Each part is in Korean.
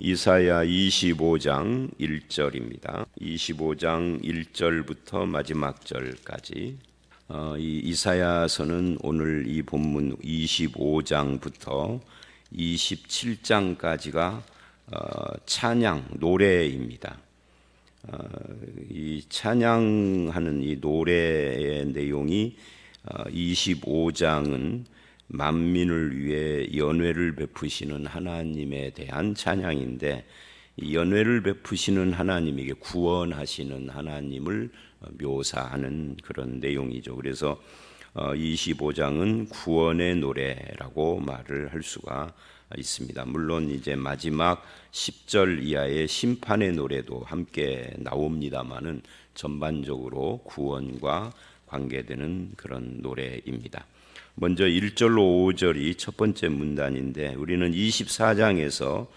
이사야 25장 1절입니다. 25장 1절부터 마지막 절까지 이 이사야서는 오늘 이 본문 25장부터 27장까지가 찬양 노래입니다. 이 찬양하는 이 노래의 내용이 25장은 만민을 위해 연회를 베푸시는 하나님에 대한 찬양인데, 이 연회를 베푸시는 하나님에게 구원하시는 하나님을 묘사하는 그런 내용이죠. 그래서 25장은 구원의 노래라고 말을 할 수가 있습니다. 물론 이제 마지막 10절 이하의 심판의 노래도 함께 나옵니다만은 전반적으로 구원과 관계되는 그런 노래입니다. 먼저 1절로 5절이 첫 번째 문단인데, 우리는 24장에서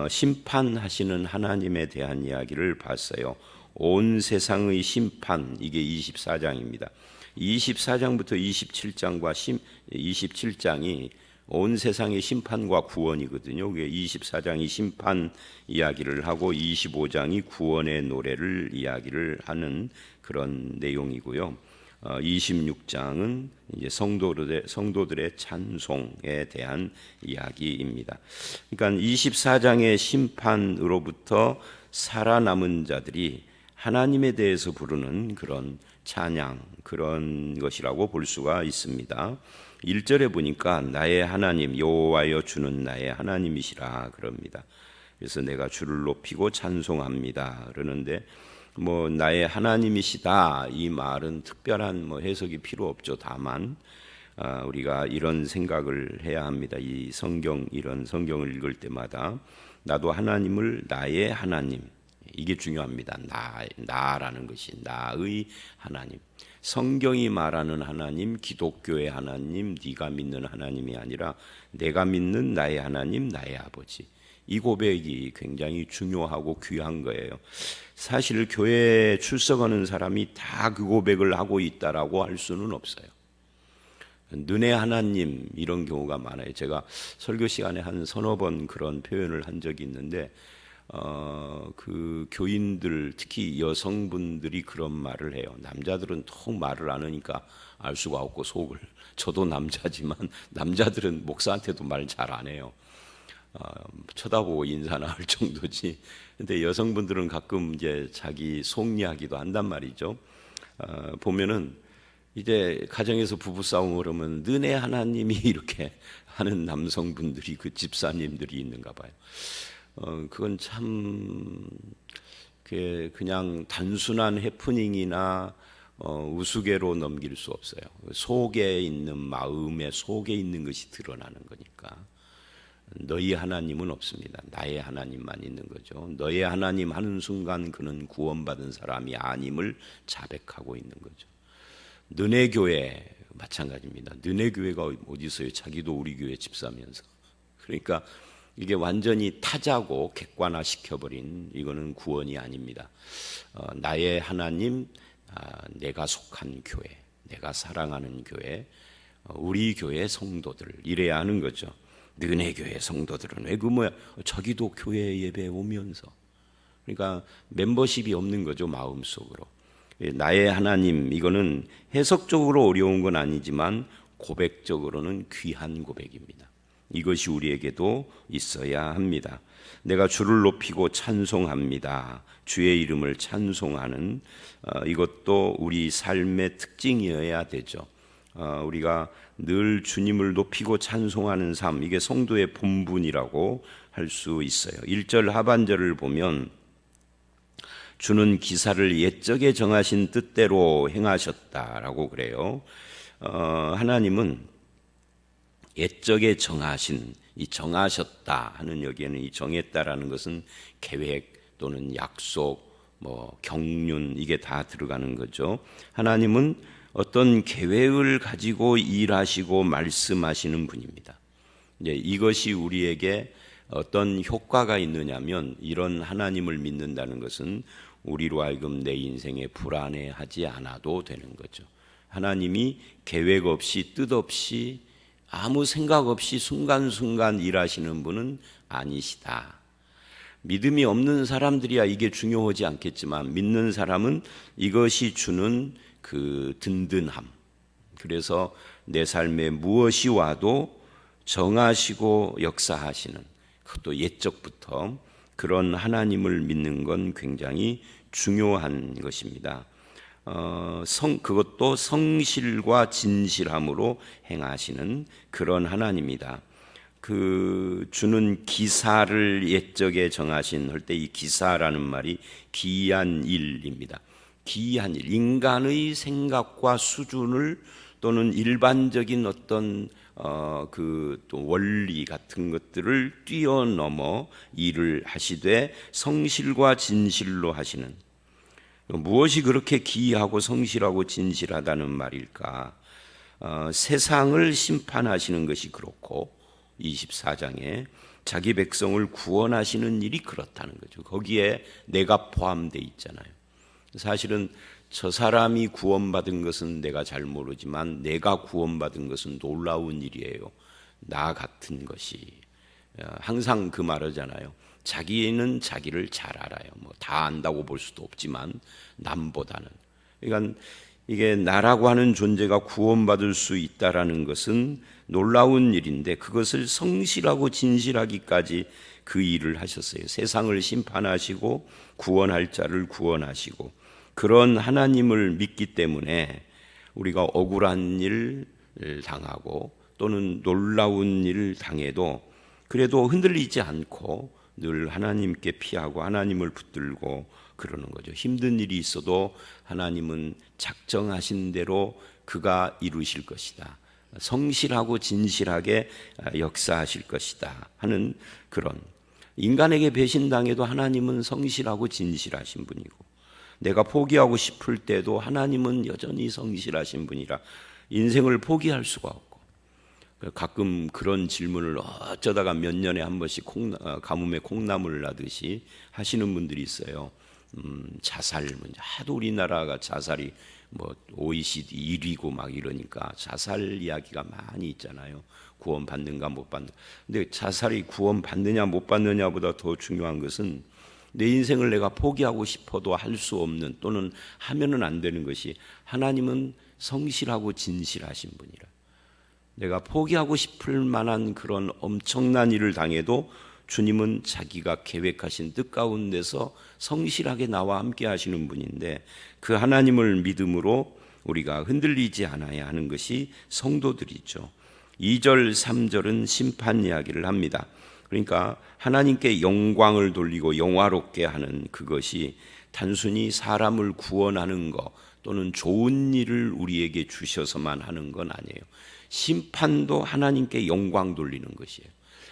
심판하시는 하나님에 대한 이야기를 봤어요. 온 세상의 심판, 이게 24장입니다. 24장부터 27장과 27장이 온 세상의 심판과 구원이거든요. 24장이 심판 이야기를 하고 25장이 구원의 노래를 이야기를 하는 그런 내용이고요. 26장은 이제 성도들의 찬송에 대한 이야기입니다. 그러니까 24장의 심판으로부터 살아남은 자들이 하나님에 대해서 부르는 그런 찬양, 그런 것이라고 볼 수가 있습니다. 1절에 보니까 나의 하나님 여호와여 주는 나의 하나님이시라 그럽니다. 그래서 내가 주를 높이고 찬송합니다 그러는데, 나의 하나님이시다 이 말은 특별한 해석이 필요 없죠. 다만 우리가 이런 생각을 해야 합니다. 이런 성경을 읽을 때마다 나도 하나님을 나의 하나님, 이게 중요합니다. 나라는 것이 나의 하나님. 성경이 말하는 하나님, 기독교의 하나님, 네가 믿는 하나님이 아니라 내가 믿는 나의 하나님, 나의 아버지. 이 고백이 굉장히 중요하고 귀한 거예요. 사실 교회에 출석하는 사람이 다 그 고백을 하고 있다라고 할 수는 없어요. 너네 하나님, 이런 경우가 많아요. 제가 설교 시간에 한 서너 번 그런 표현을 한 적이 있는데, 그 교인들, 특히 여성분들이 그런 말을 해요. 남자들은 통 말을 안 하니까 알 수가 없고 속을. 저도 남자지만 남자들은 목사한테도 말 잘 안 해요. 쳐다보고 인사나 할 정도지. 근데 여성분들은 가끔 이제 자기 속 이야기도 한단 말이죠. 보면은 이제 가정에서 부부싸움을 하면 너네 하나님이 이렇게 하는 남성분들이, 그 집사님들이 있는가 봐요. 그건 참 그냥 단순한 해프닝이나 우스개로 넘길 수 없어요. 속에 있는 마음의 속에 있는 것이 드러나는 거니까. 너희 하나님은 없습니다. 나의 하나님만 있는 거죠. 너의 하나님 하는 순간 그는 구원받은 사람이 아님을 자백하고 있는 거죠. 너네 교회 마찬가지입니다. 너네 교회가 어디 있어요? 자기도 우리 교회 집사면서. 그러니까 이게 완전히 타자고 객관화 시켜버린, 이거는 구원이 아닙니다. 나의 하나님, 내가 속한 교회, 내가 사랑하는 교회, 우리 교회 성도들, 이래야 하는 거죠. 너네 교회 성도들은 왜 저기도 교회 예배 오면서. 그러니까 멤버십이 없는 거죠, 마음속으로. 나의 하나님, 이거는 해석적으로 어려운 건 아니지만 고백적으로는 귀한 고백입니다. 이것이 우리에게도 있어야 합니다. 내가 주를 높이고 찬송합니다. 주의 이름을 찬송하는, 이것도 우리 삶의 특징이어야 되죠. 우리가 늘 주님을 높이고 찬송하는 삶, 이게 성도의 본분이라고 할 수 있어요. 1절 하반절을 보면 주는 기사를 옛적에 정하신 뜻대로 행하셨다라고 그래요. 하나님은 옛적에 정하신, 이 정하셨다 하는, 여기에는 이 정했다라는 것은 계획 또는 약속, 경륜, 이게 다 들어가는 거죠. 하나님은 어떤 계획을 가지고 일하시고 말씀하시는 분입니다. 이제 이것이 우리에게 어떤 효과가 있느냐면, 이런 하나님을 믿는다는 것은 우리로 하여금 내 인생에 불안해하지 않아도 되는 거죠. 하나님이 계획 없이 뜻 없이 아무 생각 없이 순간순간 일하시는 분은 아니시다. 믿음이 없는 사람들이야 이게 중요하지 않겠지만 믿는 사람은 이것이 주는 그 든든함, 그래서 내 삶에 무엇이 와도 정하시고 역사하시는, 그것도 옛적부터 그런 하나님을 믿는 건 굉장히 중요한 것입니다. 그것도 성실과 진실함으로 행하시는 그런 하나님이다. 그 주는 기사를 옛적에 정하신 할 때 이 기사라는 말이 기이한 일입니다. 기이한 일, 인간의 생각과 수준을 또는 일반적인 어떤 또 원리 같은 것들을 뛰어넘어 일을 하시되 성실과 진실로 하시는, 무엇이 그렇게 기이하고 성실하고 진실하다는 말일까? 세상을 심판하시는 것이 그렇고 24장에 자기 백성을 구원하시는 일이 그렇다는 거죠. 거기에 내가 포함되어 있잖아요. 사실은 저 사람이 구원받은 것은 내가 잘 모르지만 내가 구원받은 것은 놀라운 일이에요. 나 같은 것이. 항상 그 말하잖아요. 자기는 자기를 잘 알아요. 뭐 다 안다고 볼 수도 없지만 남보다는. 그러니까 이게 나라고 하는 존재가 구원받을 수 있다라는 것은 놀라운 일인데, 그것을 성실하고 진실하기까지 그 일을 하셨어요. 세상을 심판하시고 구원할 자를 구원하시고, 그런 하나님을 믿기 때문에 우리가 억울한 일 당하고 또는 놀라운 일 당해도 그래도 흔들리지 않고 늘 하나님께 피하고 하나님을 붙들고 그러는 거죠. 힘든 일이 있어도 하나님은 작정하신 대로 그가 이루실 것이다. 성실하고 진실하게 역사하실 것이다 하는 그런, 인간에게 배신당해도 하나님은 성실하고 진실하신 분이고, 내가 포기하고 싶을 때도 하나님은 여전히 성실하신 분이라 인생을 포기할 수가 없고, 가끔 그런 질문을 어쩌다가 몇 년에 한 번씩 가뭄에 콩나물 나듯이 하시는 분들이 있어요. 자살 문제, 하도 우리나라가 자살이 뭐 OECD 1위고 막 이러니까 자살 이야기가 많이 있잖아요. 구원 받는가 못 받는가. 근데 자살이 구원 받느냐 못 받느냐보다 더 중요한 것은 내 인생을 내가 포기하고 싶어도 할 수 없는, 또는 하면은 안 되는 것이, 하나님은 성실하고 진실하신 분이라. 내가 포기하고 싶을 만한 그런 엄청난 일을 당해도 주님은 자기가 계획하신 뜻 가운데서 성실하게 나와 함께 하시는 분인데, 그 하나님을 믿음으로 우리가 흔들리지 않아야 하는 것이 성도들이죠. 2절 3절은 심판 이야기를 합니다. 그러니까 하나님께 영광을 돌리고 영화롭게 하는 그것이 단순히 사람을 구원하는 것 또는 좋은 일을 우리에게 주셔서만 하는 건 아니에요. 심판도 하나님께 영광 돌리는 것이에요.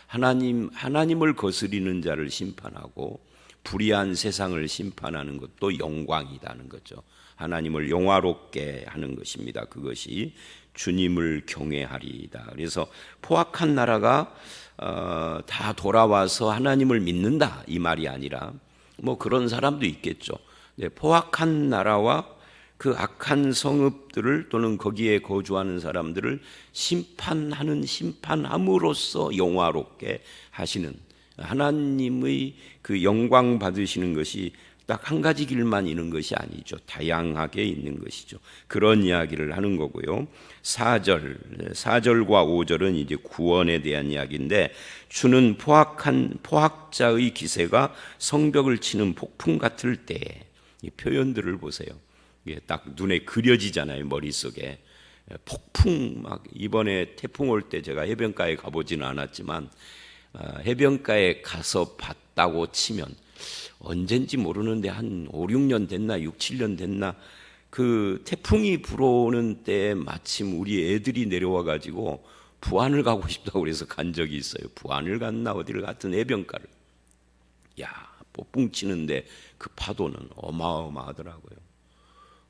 하나님을 거스리는 자를 심판하고 불의한 세상을 심판하는 것도 영광이라는 거죠. 하나님을 영화롭게 하는 것입니다. 그것이 주님을 경외하리이다. 그래서 포악한 나라가 다 돌아와서 하나님을 믿는다 이 말이 아니라, 뭐 그런 사람도 있겠죠. 포악한 나라와 그 악한 성읍들을 또는 거기에 거주하는 사람들을 심판함으로써 영화롭게 하시는, 하나님의 그 영광 받으시는 것이 딱 한 가지 길만 있는 것이 아니죠. 다양하게 있는 것이죠. 그런 이야기를 하는 거고요. 4절과 5절은 이제 구원에 대한 이야기인데, 주는 포악자의 기세가 성벽을 치는 폭풍 같을 때, 이 표현들을 보세요. 이게 딱 눈에 그려지잖아요. 머릿속에 폭풍, 막 이번에 태풍 올 때 제가 해변가에 가보지는 않았지만 해변가에 가서 봤다고 치면 언젠지 모르는데 한 5, 6년 됐나 6, 7년 됐나, 그 태풍이 불어오는 때 마침 우리 애들이 내려와 가지고 부안을 가고 싶다고 그래서 간 적이 있어요. 부안을 갔나 어디를 갔든 해변가를. 야, 폭풍 치는데 그 파도는 어마어마하더라고요.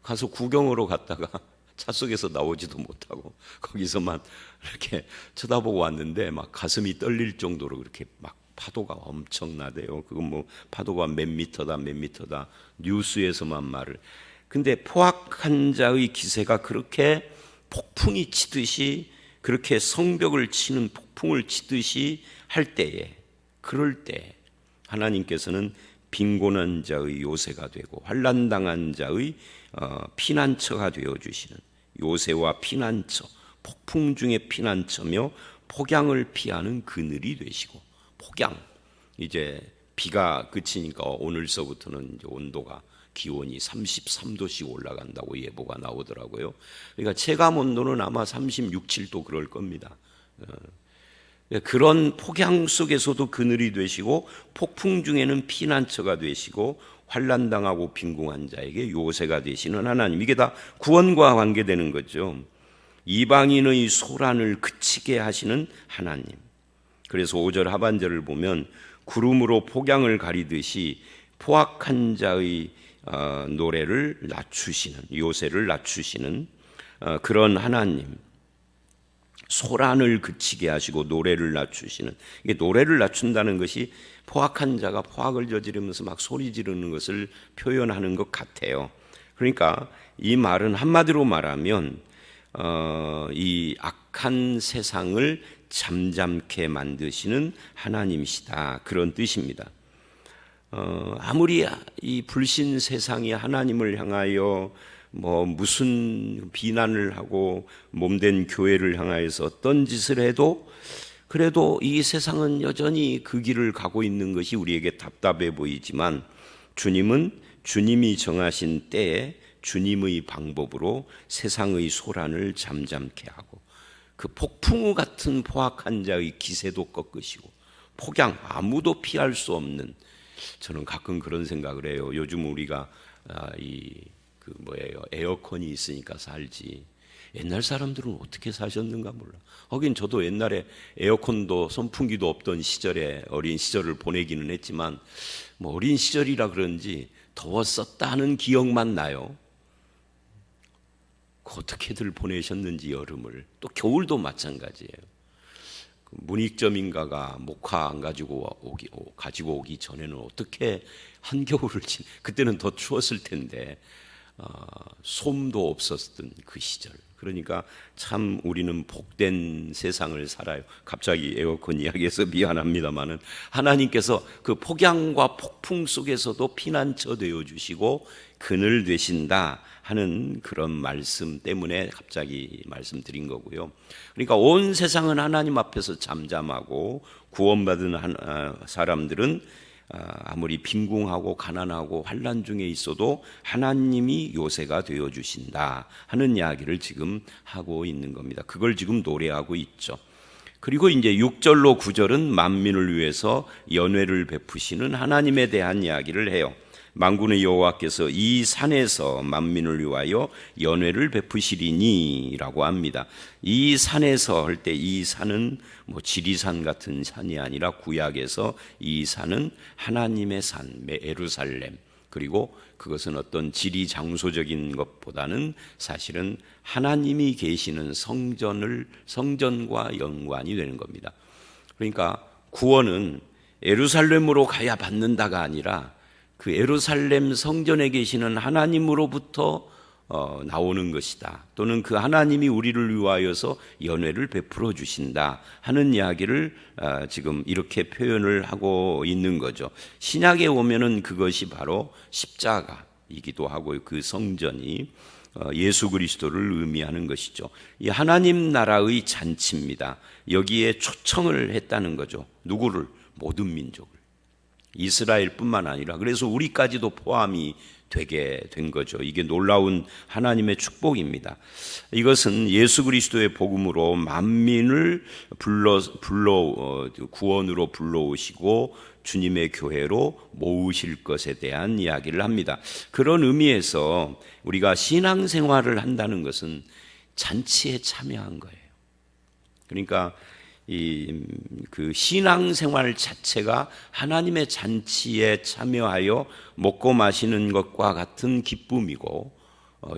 가서 구경으로 갔다가 차 속에서 나오지도 못하고 거기서만 이렇게 쳐다보고 왔는데 막 가슴이 떨릴 정도로 그렇게 막 파도가 엄청나대요. 그건 뭐 파도가 몇 미터다 뉴스에서만 말을. 근데 포악한 자의 기세가 그렇게 폭풍이 치듯이, 그렇게 성벽을 치는 폭풍을 치듯이 할 때에, 그럴 때 하나님께서는 빈곤한 자의 요새가 되고 환난당한 자의 피난처가 되어주시는, 요새와 피난처, 폭풍 중에 피난처며 폭양을 피하는 그늘이 되시고, 폭양, 이제 비가 그치니까 오늘서부터는 이제 온도가, 기온이 33도씩 올라간다고 예보가 나오더라고요. 그러니까 체감 온도는 아마 36, 7도 그럴 겁니다. 그런 폭양 속에서도 그늘이 되시고, 폭풍 중에는 피난처가 되시고, 환난당하고 빈궁한 자에게 요새가 되시는 하나님, 이게 다 구원과 관계되는 거죠. 이방인의 소란을 그치게 하시는 하나님. 그래서 5절 하반절을 보면 구름으로 폭양을 가리듯이 포악한 자의 노래를 낮추시는, 요새를 낮추시는 그런 하나님, 소란을 그치게 하시고 노래를 낮추시는, 이게 노래를 낮춘다는 것이 포악한 자가 포악을 저지르면서 막 소리 지르는 것을 표현하는 것 같아요. 그러니까 이 말은 한마디로 말하면 이 악한 세상을 잠잠케 만드시는 하나님이시다, 그런 뜻입니다. 아무리 이 불신 세상이 하나님을 향하여 무슨 비난을 하고 몸된 교회를 향하여서 어떤 짓을 해도, 그래도 이 세상은 여전히 그 길을 가고 있는 것이 우리에게 답답해 보이지만, 주님은 주님이 정하신 때에 주님의 방법으로 세상의 소란을 잠잠케 하고, 그 폭풍우 같은 포악한 자의 기세도 꺾으시고, 폭양, 아무도 피할 수 없는, 저는 가끔 그런 생각을 해요. 요즘 우리가 에어컨이 있으니까 살지, 옛날 사람들은 어떻게 사셨는가 몰라. 하긴 저도 옛날에 에어컨도 선풍기도 없던 시절에 어린 시절을 보내기는 했지만, 어린 시절이라 그런지 더웠었다는 기억만 나요. 어떻게들 보내셨는지 여름을, 또 겨울도 마찬가지예요. 문익점인가가 목화 안 가지고 오기 전에는 어떻게 한겨울을 그때는 더 추웠을 텐데 솜도 없었던 그 시절. 그러니까 참 우리는 복된 세상을 살아요. 갑자기 에어컨 이야기해서 미안합니다만은, 하나님께서 그 폭양과 폭풍 속에서도 피난처 되어 주시고 그늘 되신다 하는 그런 말씀 때문에 갑자기 말씀드린 거고요. 그러니까 온 세상은 하나님 앞에서 잠잠하고, 구원받은 사람들은 아무리 빈궁하고 가난하고 환난 중에 있어도 하나님이 요새가 되어 주신다 하는 이야기를 지금 하고 있는 겁니다. 그걸 지금 노래하고 있죠. 그리고 이제 6절로 9절은 만민을 위해서 연회를 베푸시는 하나님에 대한 이야기를 해요. 만군의 여호와께서 이 산에서 만민을 위하여 연회를 베푸시리니 라고 합니다. 이 산에서 할 때, 이 산은 지리산 같은 산이 아니라 구약에서 이 산은 하나님의 산, 예루살렘, 그리고 그것은 어떤 지리 장소적인 것보다는 사실은 하나님이 계시는 성전과 연관이 되는 겁니다. 그러니까 구원은 예루살렘으로 가야 받는다가 아니라 그 예루살렘 성전에 계시는 하나님으로부터 나오는 것이다, 또는 그 하나님이 우리를 위하여서 연회를 베풀어 주신다 하는 이야기를 지금 이렇게 표현을 하고 있는 거죠. 신약에 오면은 그것이 바로 십자가이기도 하고, 그 성전이 예수 그리스도를 의미하는 것이죠. 이 하나님 나라의 잔치입니다. 여기에 초청을 했다는 거죠. 누구를? 모든 민족을, 이스라엘뿐만 아니라, 그래서 우리까지도 포함이 되게 된 거죠. 이게 놀라운 하나님의 축복입니다. 이것은 예수 그리스도의 복음으로 만민을 구원으로 불러오시고 주님의 교회로 모으실 것에 대한 이야기를 합니다. 그런 의미에서 우리가 신앙생활을 한다는 것은 잔치에 참여한 거예요. 그러니까 그 신앙생활 자체가 하나님의 잔치에 참여하여 먹고 마시는 것과 같은 기쁨이고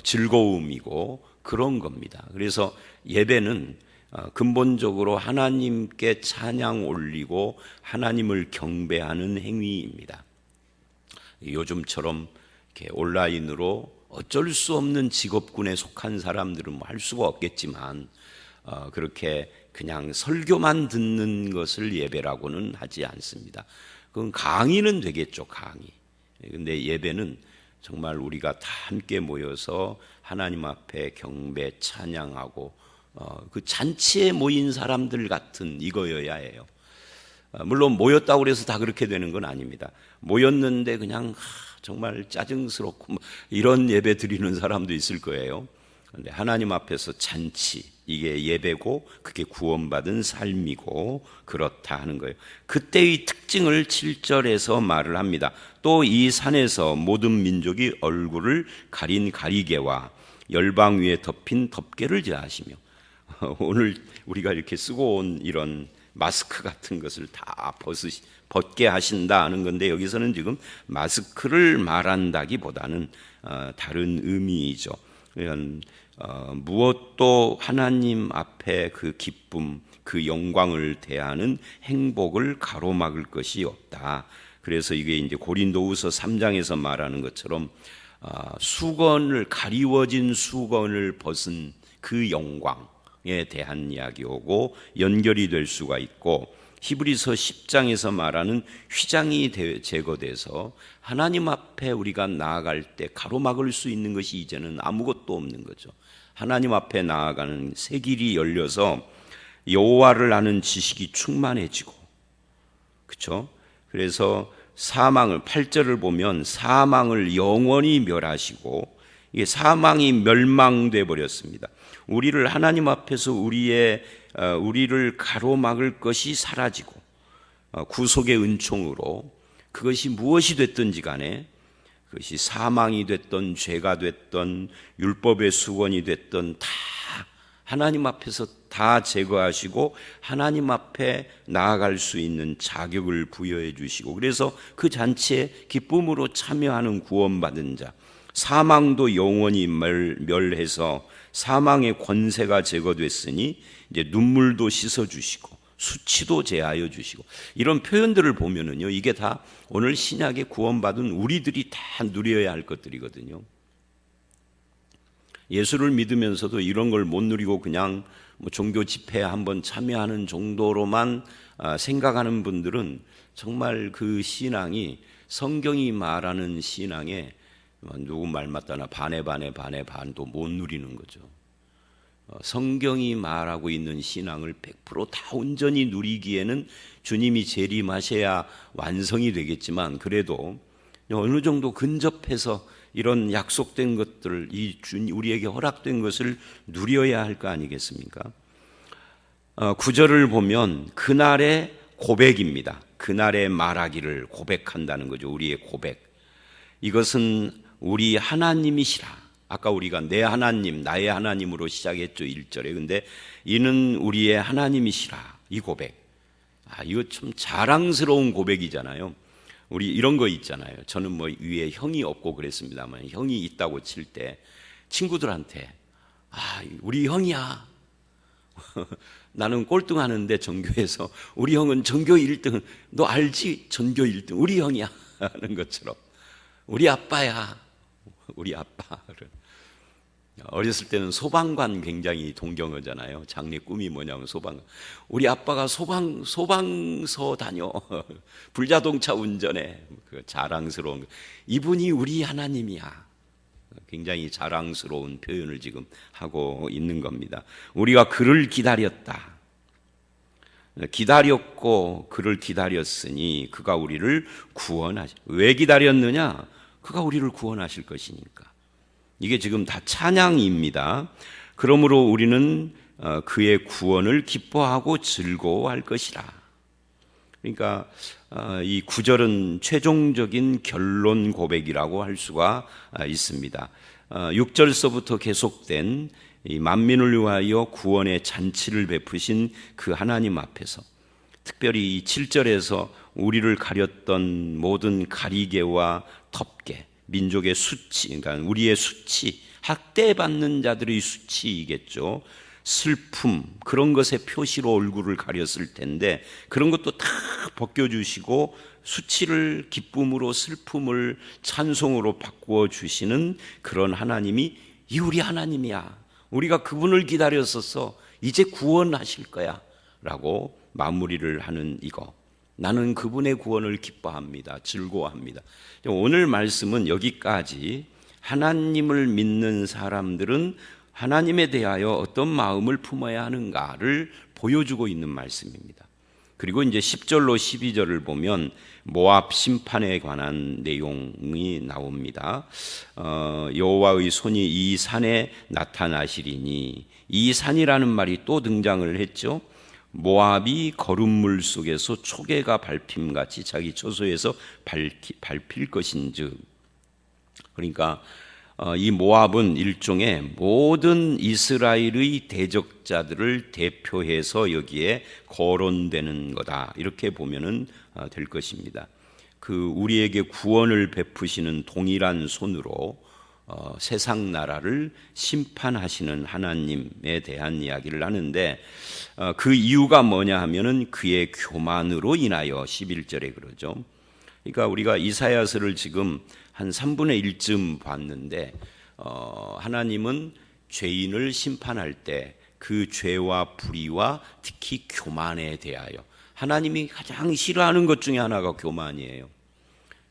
즐거움이고 그런 겁니다. 그래서 예배는 근본적으로 하나님께 찬양 올리고 하나님을 경배하는 행위입니다. 요즘처럼 이렇게 온라인으로 어쩔 수 없는 직업군에 속한 사람들은 할 수가 없겠지만, 그렇게 그냥 설교만 듣는 것을 예배라고는 하지 않습니다. 그건 강의는 되겠죠, 강의. 근데 예배는 정말 우리가 다 함께 모여서 하나님 앞에 경배, 찬양하고 그 잔치에 모인 사람들 같은 이거여야 해요. 물론 모였다고 그래서 다 그렇게 되는 건 아닙니다. 모였는데 그냥 정말 짜증스럽고 이런 예배 드리는 사람도 있을 거예요. 그런데 하나님 앞에서 잔치, 이게 예배고 그게 구원받은 삶이고 그렇다 하는 거예요. 그때의 특징을 7절에서 말을 합니다. 또 이 산에서 모든 민족이 얼굴을 가린 가리개와 열방 위에 덮인 덮개를 제하시며, 오늘 우리가 이렇게 쓰고 온 이런 마스크 같은 것을 다 벗게 하신다 하는 건데, 여기서는 지금 마스크를 말한다기보다는 다른 의미이죠. 무엇도 하나님 앞에 그 기쁨, 그 영광을 대하는 행복을 가로막을 것이 없다. 그래서 이게 이제 고린도후서 3장에서 말하는 것처럼 수건을, 가리워진 수건을 벗은 그 영광에 대한 이야기오고 연결이 될 수가 있고, 히브리서 10장에서 말하는 휘장이 제거돼서 하나님 앞에 우리가 나아갈 때 가로막을 수 있는 것이 이제는 아무것도 없는 거죠. 하나님 앞에 나아가는 새 길이 열려서 여호와를 아는 지식이 충만해지고, 그렇죠? 그래서 사망을, 8절을 보면 사망을 영원히 멸하시고, 이게 사망이 멸망돼 버렸습니다. 우리를 하나님 앞에서 우리를 가로막을 것이 사라지고, 구속의 은총으로 그것이 무엇이 됐든지 간에, 그것이 사망이 됐던, 죄가 됐던, 율법의 수건이 됐던 다 하나님 앞에서 다 제거하시고 하나님 앞에 나아갈 수 있는 자격을 부여해 주시고, 그래서 그 잔치에 기쁨으로 참여하는 구원받은 자, 사망도 영원히 멸해서 사망의 권세가 제거됐으니 이제 눈물도 씻어 주시고 수치도 제하여 주시고, 이런 표현들을 보면은요, 이게 다 오늘 신약에 구원받은 우리들이 다 누려야 할 것들이거든요. 예수를 믿으면서도 이런 걸 못 누리고 그냥 종교 집회에 한번 참여하는 정도로만 생각하는 분들은 정말 그 신앙이, 성경이 말하는 신앙에 누구 말 맞다나 반에 반도 못 누리는 거죠. 성경이 말하고 있는 신앙을 100% 다 온전히 누리기에는 주님이 재림하셔야 완성이 되겠지만, 그래도 어느 정도 근접해서 이런 약속된 것들, 우리에게 허락된 것을 누려야 할 거 아니겠습니까? 9절을 보면 그날의 고백입니다. 그날의 말하기를 고백한다는 거죠. 우리의 고백. 이것은 우리 하나님이시라. 아까 우리가 내 하나님, 나의 하나님으로 시작했죠, 1절에. 근데 이는 우리의 하나님이시라, 이 고백. 이거 참 자랑스러운 고백이잖아요. 우리 이런 거 있잖아요. 저는 뭐 위에 형이 없고 그랬습니다만, 형이 있다고 칠 때 친구들한테 우리 형이야. 나는 꼴등하는데 전교에서 우리 형은 전교 1등, 너 알지? 전교 1등 우리 형이야 하는 것처럼, 우리 아빠야, 우리 아빠를. 어렸을 때는 소방관 굉장히 동경하잖아요. 장래 꿈이 뭐냐면 소방관. 우리 아빠가 소방서 다녀. 불자동차 운전해. 그 자랑스러운 거. 이분이 우리 하나님이야. 굉장히 자랑스러운 표현을 지금 하고 있는 겁니다. 우리가 그를 기다렸다. 기다렸고 그를 기다렸으니 그가 우리를 왜 기다렸느냐? 그가 우리를 구원하실 것이니까. 이게 지금 다 찬양입니다. 그러므로 우리는 그의 구원을 기뻐하고 즐거워할 것이라. 그러니까 이 9절은 최종적인 결론 고백이라고 할 수가 있습니다. 6절서부터 계속된 이 만민을 위하여 구원의 잔치를 베푸신 그 하나님 앞에서, 특별히 이 7절에서 우리를 가렸던 모든 가리개와 덮개, 민족의 수치, 그러니까 우리의 수치, 학대받는 자들의 수치이겠죠. 슬픔, 그런 것의 표시로 얼굴을 가렸을 텐데 그런 것도 다 벗겨주시고 수치를 기쁨으로, 슬픔을 찬송으로 바꾸어 주시는 그런 하나님이 이 우리 하나님이야. 우리가 그분을 기다렸었어. 이제 구원하실 거야 라고 마무리를 하는 이거. 나는 그분의 구원을 기뻐합니다. 즐거워합니다. 오늘 말씀은 여기까지 하나님을 믿는 사람들은 하나님에 대하여 어떤 마음을 품어야 하는가를 보여주고 있는 말씀입니다. 그리고 이제 10절로 12절을 보면 모압 심판에 관한 내용이 나옵니다. 여호와의 손이 이 산에 나타나시리니, 이 산이라는 말이 또 등장을 했죠. 모압이 거름물 속에서 초계가 밟힘같이 자기 처소에서 밟힐 것인즉, 그러니까 이 모압은 일종의 모든 이스라엘의 대적자들을 대표해서 여기에 거론되는 거다, 이렇게 보면은 될 것입니다. 그 우리에게 구원을 베푸시는 동일한 손으로 세상 나라를 심판하시는 하나님에 대한 이야기를 하는데, 그 이유가 뭐냐 하면은 그의 교만으로 인하여 11절에 그러죠. 그러니까 우리가 이사야서를 지금 한 3분의 1쯤 봤는데, 하나님은 죄인을 심판할 때 그 죄와 불의와 특히 교만에 대하여, 하나님이 가장 싫어하는 것 중에 하나가 교만이에요.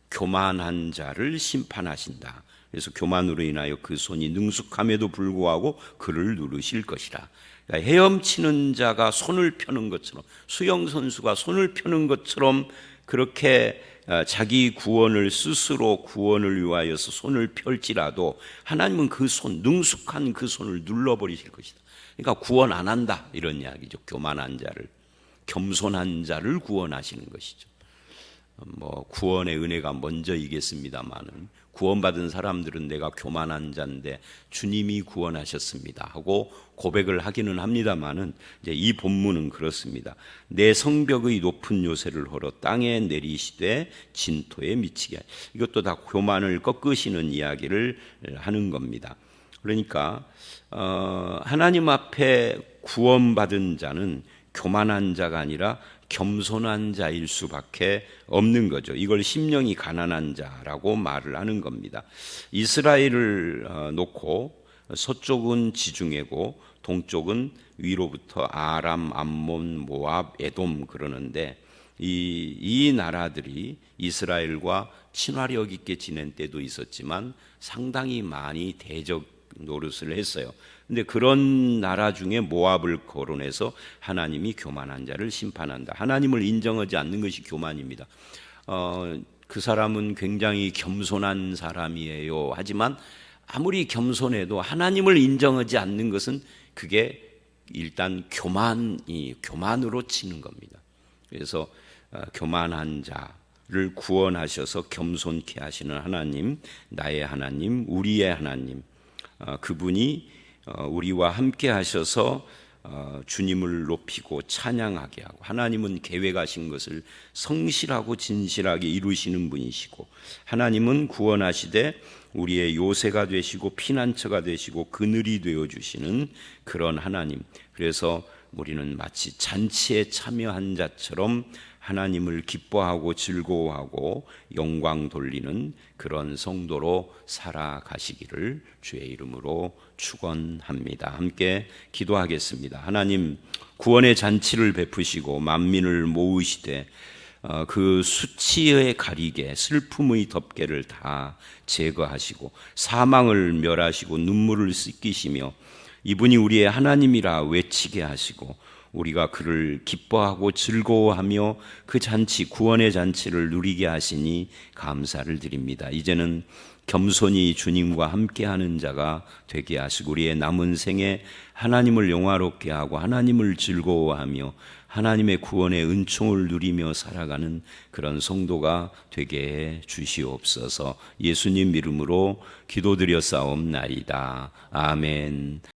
교만한 자를 심판하신다. 그래서 교만으로 인하여 그 손이 능숙함에도 불구하고 그를 누르실 것이라. 그러니까 헤엄치는 자가 손을 펴는 것처럼, 수영 선수가 손을 펴는 것처럼 그렇게 자기 구원을 스스로 구원을 위하여서 손을 펼지라도 하나님은 그 손, 능숙한 그 손을 눌러버리실 것이다. 그러니까 구원 안 한다, 이런 이야기죠. 교만한 자를, 겸손한 자를 구원하시는 것이죠. 구원의 은혜가 먼저이겠습니다만은, 구원받은 사람들은 내가 교만한 자인데 주님이 구원하셨습니다 하고 고백을 하기는 합니다만은, 이제 이 본문은 그렇습니다. 내 성벽의 높은 요새를 헐어 땅에 내리시되 진토에 미치게, 이것도 다 교만을 꺾으시는 이야기를 하는 겁니다. 그러니까 하나님 앞에 구원받은 자는 교만한 자가 아니라 겸손한 자일 수밖에 없는 거죠. 이걸 심령이 가난한 자라고 말을 하는 겁니다. 이스라엘을 놓고 서쪽은 지중해고 동쪽은 위로부터 아람, 암몬, 모압, 에돔 그러는데, 이 나라들이 이스라엘과 친화력 있게 지낸 때도 있었지만 상당히 많이 대적 노릇을 했어요. 근데 그런 나라 중에 모압을 거론해서 하나님이 교만한 자를 심판한다. 하나님을 인정하지 않는 것이 교만입니다. 그 사람은 굉장히 겸손한 사람이에요. 하지만 아무리 겸손해도 하나님을 인정하지 않는 것은 그게 일단 교만으로 치는 겁니다. 그래서 교만한 자를 구원하셔서 겸손케 하시는 하나님, 나의 하나님, 우리의 하나님, 그분이 우리와 함께 하셔서 주님을 높이고 찬양하게 하고, 하나님은 계획하신 것을 성실하고 진실하게 이루시는 분이시고, 하나님은 구원하시되 우리의 요새가 되시고 피난처가 되시고 그늘이 되어주시는 그런 하나님. 그래서 우리는 마치 잔치에 참여한 자처럼 하나님을 기뻐하고 즐거워하고 영광 돌리는 그런 성도로 살아가시기를 주의 이름으로 축원합니다. 함께 기도하겠습니다. 하나님, 구원의 잔치를 베푸시고 만민을 모으시되 그 수치의 가리개, 슬픔의 덮개를 다 제거하시고 사망을 멸하시고 눈물을 씻기시며 이분이 우리의 하나님이라 외치게 하시고 우리가 그를 기뻐하고 즐거워하며 그 잔치, 구원의 잔치를 누리게 하시니 감사를 드립니다. 이제는 겸손히 주님과 함께하는 자가 되게 하시고 우리의 남은 생에 하나님을 영화롭게 하고 하나님을 즐거워하며 하나님의 구원의 은총을 누리며 살아가는 그런 성도가 되게 해 주시옵소서. 예수님 이름으로 기도드려 싸움나이다. 아멘.